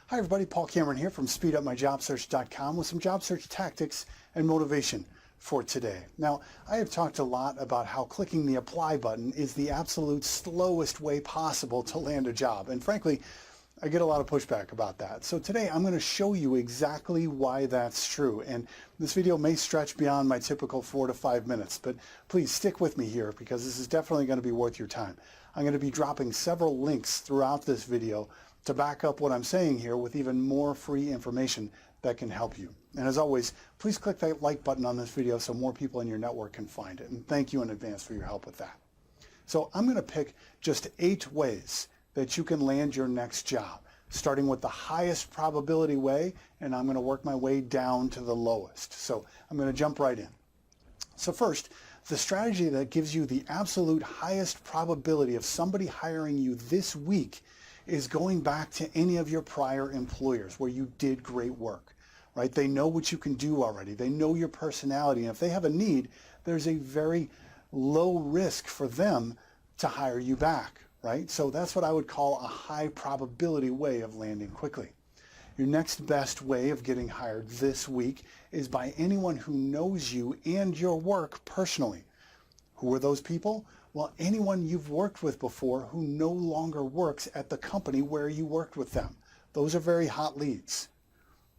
Hi everybody, Paul Cameron here from SpeedUpMyJobSearch.com with some job search tactics and motivation for today. Now, I have talked a lot about how clicking the apply button is the absolute slowest way possible to land a job. And frankly, I get a lot of pushback about that. So today I'm going to show you exactly why that's true. And this video may stretch beyond my typical 4 to 5 minutes, but please stick with me here because this is definitely going to be worth your time. I'm going to be dropping several links throughout this video to back up what I'm saying here with even more free information that can help you. And as always, please click that like button on this video so more people in your network can find it. And thank you in advance for your help with that. So I'm going to pick just 8 ways that you can land your next job, starting with the highest probability way, and I'm going to work my way down to the lowest. So I'm going to jump right in. So first, the strategy that gives you the absolute highest probability of somebody hiring you this week is going back to any of your prior employers where you did great work, right? They know what you can do already. They know your personality. And if they have a need, there's a very low risk for them to hire you back, right? So that's what I would call a high probability way of landing quickly. Your next best way of getting hired this week is by anyone who knows you and your work personally. Who are those people? Well, anyone you've worked with before who no longer works at the company where you worked with them. Those are very hot leads.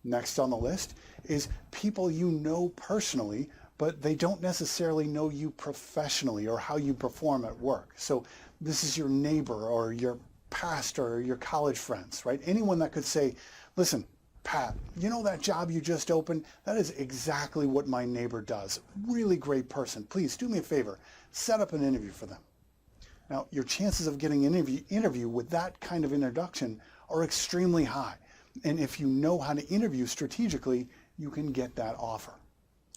Next on the list is people you know personally, but they don't necessarily know you professionally or how you perform at work. So this is your neighbor or your pastor or your college friends, right? Anyone that could say, listen, Pat, you know that job you just opened? That is exactly what my neighbor does. Really great person. Please do me a favor. Set up an interview for them. Now, your chances of getting an interview with that kind of introduction are extremely high. And if you know how to interview strategically, you can get that offer.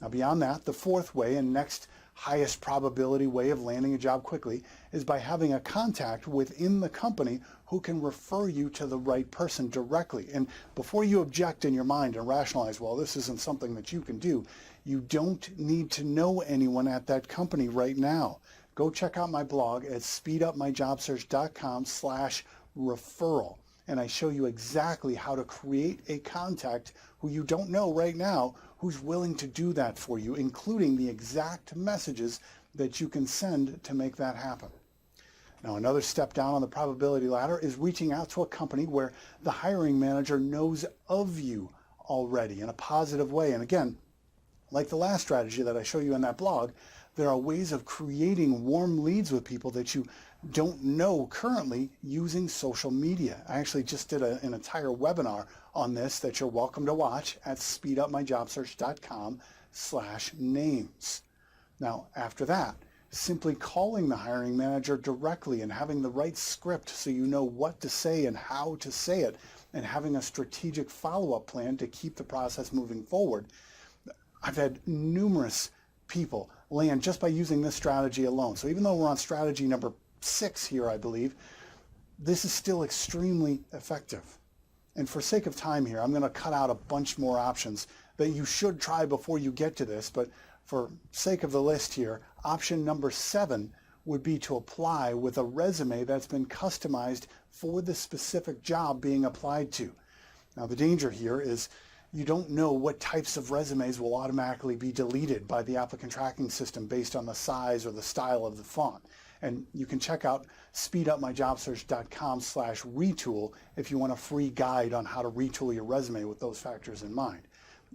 Now, beyond that, the fourth way and next highest probability way of landing a job quickly is by having a contact within the company who can refer you to the right person directly. And before you object in your mind and rationalize, well, this isn't something that you can do, you don't need to know anyone at that company right now. Go check out my blog at speedupmyjobsearch.com/referral. And I show you exactly how to create a contact who you don't know right now who's willing to do that for you, including the exact messages that you can send to make that happen. Now, another step down on the probability ladder is reaching out to a company where the hiring manager knows of you already in a positive way. And again, like the last strategy that I show you in that blog, there are ways of creating warm leads with people that you don't know currently using social media. I actually just did an entire webinar on this that you're welcome to watch at speedupmyjobsearch.com/names. Now, after that, simply calling the hiring manager directly and having the right script so you know what to say and how to say it, and having a strategic follow-up plan to keep the process moving forward. I've had numerous people land just by using this strategy alone. So even though we're on strategy number 6 here, I believe, this is still extremely effective. And for sake of time here, I'm going to cut out a bunch more options that you should try before you get to this. But for sake of the list here, option number 7 would be to apply with a resume that's been customized for the specific job being applied to. Now, the danger here is you don't know what types of resumes will automatically be deleted by the applicant tracking system based on the size or the style of the font. And you can check out speedupmyjobsearch.com/retool if you want a free guide on how to retool your resume with those factors in mind.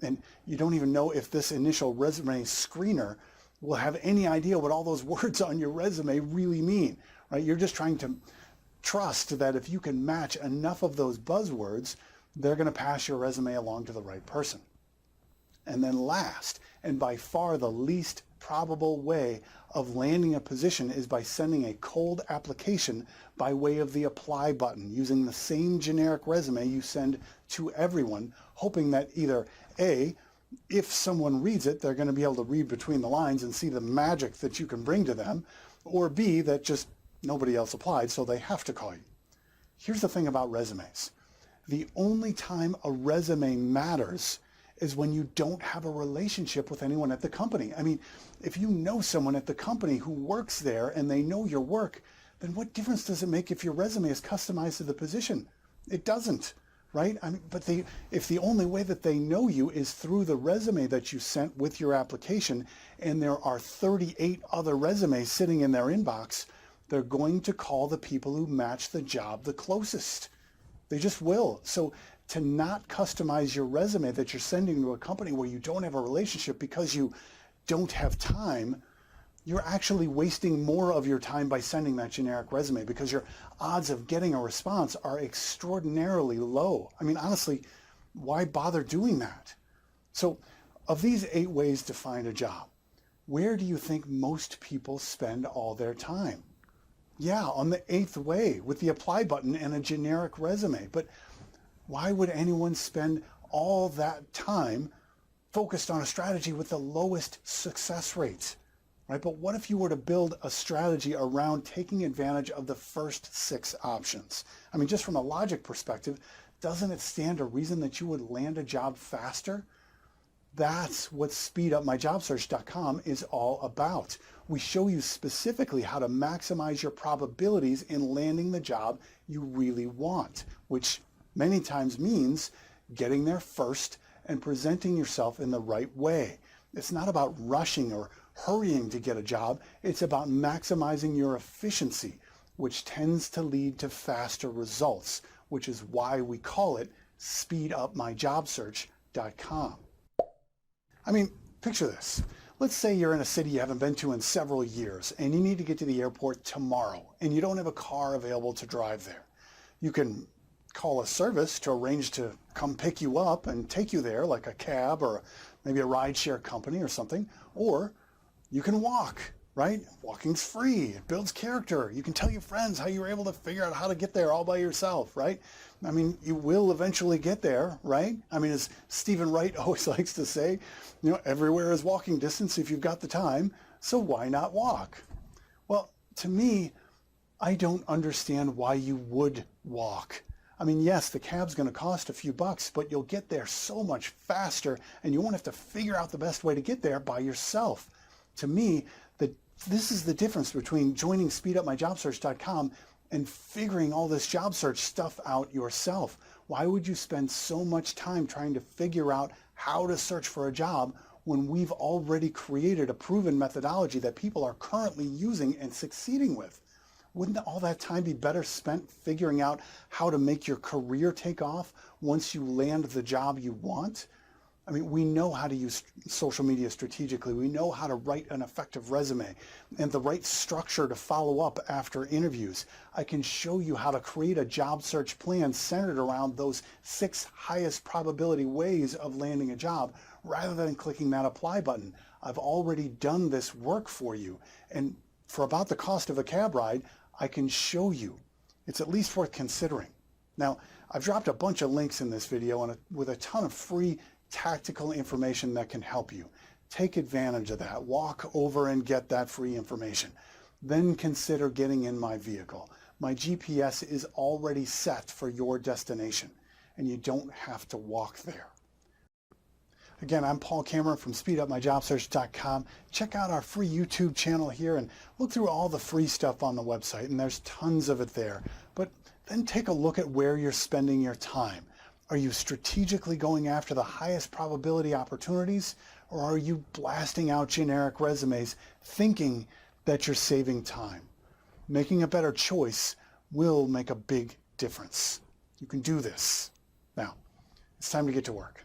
And you don't even know if this initial resume screener will have any idea what all those words on your resume really mean, right? You're just trying to trust that if you can match enough of those buzzwords, they're going to pass your resume along to the right person. And then last, and by far the least probable way of landing a position is by sending a cold application by way of the apply button, using the same generic resume you send to everyone, hoping that either A, if someone reads it, they're going to be able to read between the lines and see the magic that you can bring to them, or B, that just nobody else applied, so they have to call you. Here's the thing about resumes. The only time a resume matters is when you don't have a relationship with anyone at the company. I mean, if you know someone at the company who works there and they know your work, then what difference does it make if your resume is customized to the position? It doesn't, right? I mean, but if the only way that they know you is through the resume that you sent with your application, and there are 38 other resumes sitting in their inbox, they're going to call the people who match the job the closest. They just will. So to not customize your resume that you're sending to a company where you don't have a relationship because you don't have time, you're actually wasting more of your time by sending that generic resume, because your odds of getting a response are extraordinarily low. I mean, honestly, why bother doing that? So of these 8 ways to find a job, where do you think most people spend all their time? Yeah, on the 8th way with the apply button and a generic resume. But why would anyone spend all that time focused on a strategy with the lowest success rates? Right? But what if you were to build a strategy around taking advantage of the first 6 options? I mean, just from a logic perspective, doesn't it stand to reason that you would land a job faster? That's what speedupmyjobsearch.com is all about. We show you specifically how to maximize your probabilities in landing the job you really want, which many times means getting there first and presenting yourself in the right way. It's not about rushing or hurrying to get a job. It's about maximizing your efficiency, which tends to lead to faster results, which is why we call it speedupmyjobsearch.com. I mean, picture this. Let's say you're in a city you haven't been to in several years and you need to get to the airport tomorrow and you don't have a car available to drive there. You can call a service to arrange to come pick you up and take you there, like a cab or maybe a rideshare company or something, or you can walk, right? Walking's free. It builds character. You can tell your friends how you were able to figure out how to get there all by yourself, right? I mean, you will eventually get there, right? I mean, as Stephen Wright always likes to say, you know, everywhere is walking distance if you've got the time, so why not walk? Well, to me, I don't understand why you would walk. I mean, yes, the cab's going to cost a few bucks, but you'll get there so much faster and you won't have to figure out the best way to get there by yourself. To me, this is the difference between joining speedupmyjobsearch.com and figuring all this job search stuff out yourself. Why would you spend so much time trying to figure out how to search for a job when we've already created a proven methodology that people are currently using and succeeding with? Wouldn't all that time be better spent figuring out how to make your career take off once you land the job you want? I mean, we know how to use social media strategically. We know how to write an effective resume and the right structure to follow up after interviews. I can show you how to create a job search plan centered around those 6 highest probability ways of landing a job rather than clicking that apply button. I've already done this work for you. And for about the cost of a cab ride, I can show you. It's at least worth considering. Now, I've dropped a bunch of links in this video and with a ton of free tactical information that can help you. Take advantage of that. Walk over and get that free information. Then consider getting in my vehicle. My GPS is already set for your destination, and you don't have to walk there. Again, I'm Paul Cameron from speedupmyjobsearch.com. Check out our free YouTube channel here and look through all the free stuff on the website, and there's tons of it there. But then take a look at where you're spending your time. Are you strategically going after the highest probability opportunities, or are you blasting out generic resumes thinking that you're saving time? Making a better choice will make a big difference. You can do this. Now, it's time to get to work.